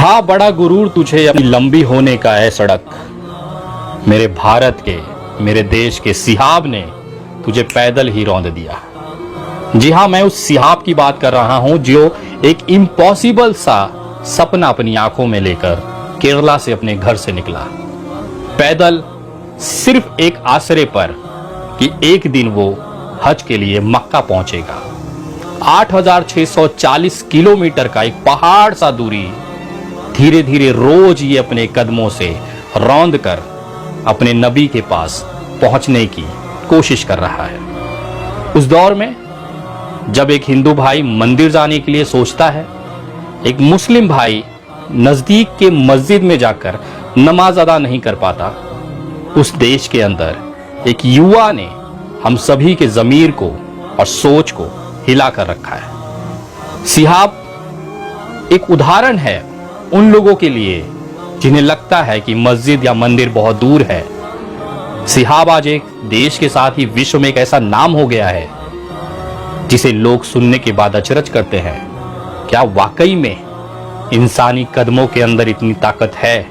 था बड़ा गुरूर तुझे अपनी लंबी होने का है सड़क। मेरे भारत के, मेरे देश के सिहाब ने तुझे पैदल ही रौंद दिया। जी हाँ, मैं उस सिहाब की बात कर रहा हूं जो एक इम्पॉसिबल सा सपना अपनी आंखों में लेकर केरला से अपने घर से निकला, पैदल, सिर्फ एक आसरे पर कि एक दिन वो हज के लिए मक्का पहुंचेगा। 8,640 किलोमीटर का एक पहाड़ सा दूरी धीरे धीरे रोज ये अपने कदमों से रौंद कर अपने नबी के पास पहुंचने की कोशिश कर रहा है। उस दौर में जब एक हिंदू भाई मंदिर जाने के लिए सोचता है, एक मुस्लिम भाई नजदीक के मस्जिद में जाकर नमाज अदा नहीं कर पाता, उस देश के अंदर एक युवा ने हम सभी के ज़मीर को और सोच को हिला कर रखा है। सिहाब एक उदाहरण है उन लोगों के लिए जिन्हें लगता है कि मस्जिद या मंदिर बहुत दूर है। सिहाब आज एक देश के साथ ही विश्व में एक ऐसा नाम हो गया है जिसे लोग सुनने के बाद अचरज करते हैं। क्या वाकई में इंसानी कदमों के अंदर इतनी ताकत है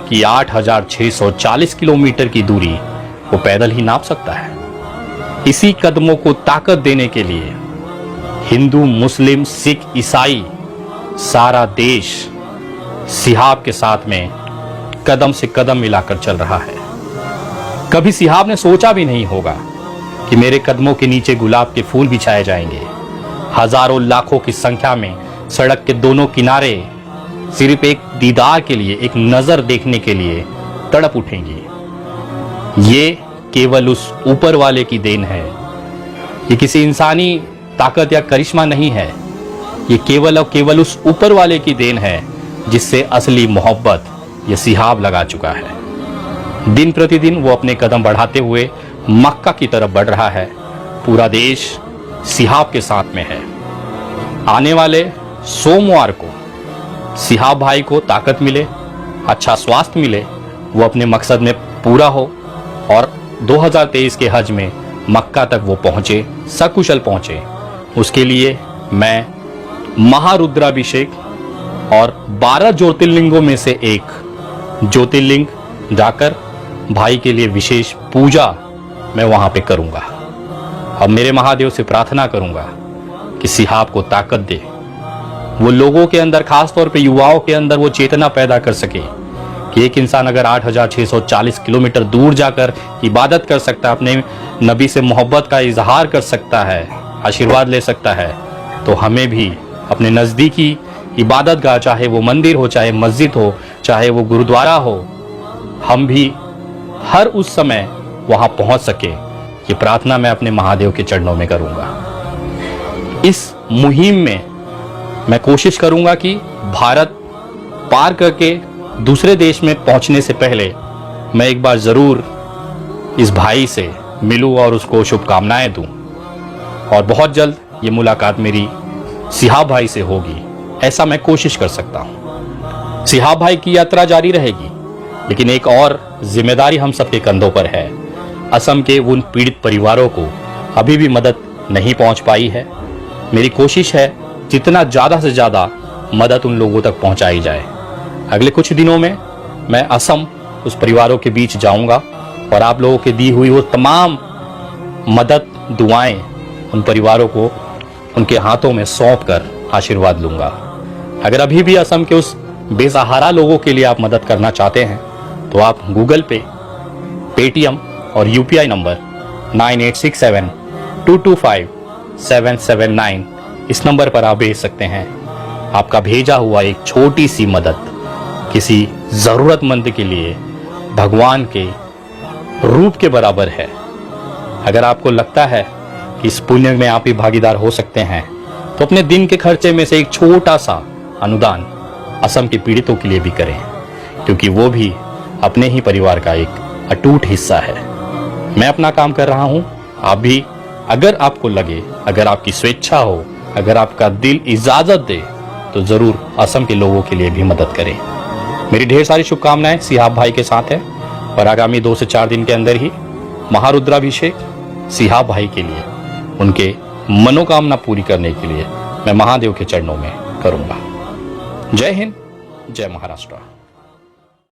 कि 8,640 किलोमीटर की दूरी वो पैदल ही नाप सकता है? इसी कदमों को ताकत देने के लिए हिंदू, मुस्लिम, सिख, ईसाई, सारा देश सिहाब के साथ में कदम से कदम मिलाकर चल रहा है। कभी सिहाब ने सोचा भी नहीं होगा कि मेरे कदमों के नीचे गुलाब के फूल बिछाए जाएंगे। हजारों लाखों की संख्या में सड़क के दोनों किनारे सिर्फ एक दीदार के लिए, एक नजर देखने के लिए तड़प उठेंगी। ये केवल उस ऊपर वाले की देन है। ये किसी इंसानी ताकत या करिश्मा नहीं है। ये केवल और केवल उस ऊपर वाले की देन है जिससे असली मोहब्बत ये सिहाब लगा चुका है। दिन प्रतिदिन वो अपने कदम बढ़ाते हुए मक्का की तरफ बढ़ रहा है। पूरा देश सिहाब के साथ में है। आने वाले सोमवार को सिहाब भाई को ताकत मिले, अच्छा स्वास्थ्य मिले, वो अपने मकसद में पूरा हो और 2023 के हज में मक्का तक वो पहुंचे, सकुशल पहुंचे। उसके लिए मैं महारुद्राभिषेक और 12 ज्योतिर्लिंगों में से एक ज्योतिर्लिंग जाकर भाई के लिए विशेष पूजा मैं वहां पे करूंगा। अब मेरे महादेव से प्रार्थना करूंगा कि सिहाब को ताकत दे, वो लोगों के अंदर, खास तौर पे युवाओं के अंदर वो चेतना पैदा कर सके कि एक इंसान अगर 8,640 किलोमीटर दूर जाकर इबादत कर सकता है, अपने नबी से मोहब्बत का इजहार कर सकता है, आशीर्वाद ले सकता है, तो हमें भी अपने नज़दीकी इबादत गाह, चाहे वो मंदिर हो, चाहे मस्जिद हो, चाहे वो गुरुद्वारा हो, हम भी हर उस समय वहाँ पहुँच सके, ये प्रार्थना मैं अपने महादेव के चरणों में करूँगा। इस मुहिम में मैं कोशिश करूँगा कि भारत पार करके दूसरे देश में पहुँचने से पहले मैं एक बार ज़रूर इस भाई से मिलूँ और उसको शुभकामनाएं दूँ। और बहुत जल्द ये मुलाकात मेरी सिहाब भाई से होगी, ऐसा मैं कोशिश कर सकता हूँ। सिहाब भाई की यात्रा जारी रहेगी, लेकिन एक और जिम्मेदारी हम सबके कंधों पर है। असम के उन पीड़ित परिवारों को अभी भी मदद नहीं पहुँच पाई है। मेरी कोशिश है जितना ज़्यादा से ज़्यादा मदद उन लोगों तक पहुँचाई जाए। अगले कुछ दिनों में मैं असम उस परिवारों के बीच जाऊँगा और आप लोगों के दी हुई वो तमाम मदद, दुआएं उन परिवारों को उनके हाथों में सौंप कर आशीर्वाद लूंगा। अगर अभी भी असम के उस बेसहारा लोगों के लिए आप मदद करना चाहते हैं तो आप गूगल पे, पेटीएम और यूपीआई नंबर 9867225779 इस नंबर पर आप भेज सकते हैं। आपका भेजा हुआ एक छोटी सी मदद किसी ज़रूरतमंद के लिए भगवान के रूप के बराबर है। अगर आपको लगता है कि इस पुण्य में आप भी भागीदार हो सकते हैं तो अपने दिन के खर्चे में से एक छोटा सा अनुदान असम के पीड़ितों के लिए भी करें, क्योंकि वो भी अपने ही परिवार का एक अटूट हिस्सा है। मैं अपना काम कर रहा हूं, आप भी अगर आपको लगे, अगर आपकी स्वेच्छा हो, अगर आपका दिल इजाजत दे तो जरूर असम के लोगों के लिए भी मदद करें। मेरी ढेर सारी शुभकामनाएं सिहाब भाई के साथ है और आगामी 2 से 4 दिन के अंदर ही महारुद्राभिषेक सिहाब भाई के लिए, उनके मनोकामना पूरी करने के लिए मैं महादेव के चरणों में करूंगा। जय हिंद, जय महाराष्ट्र।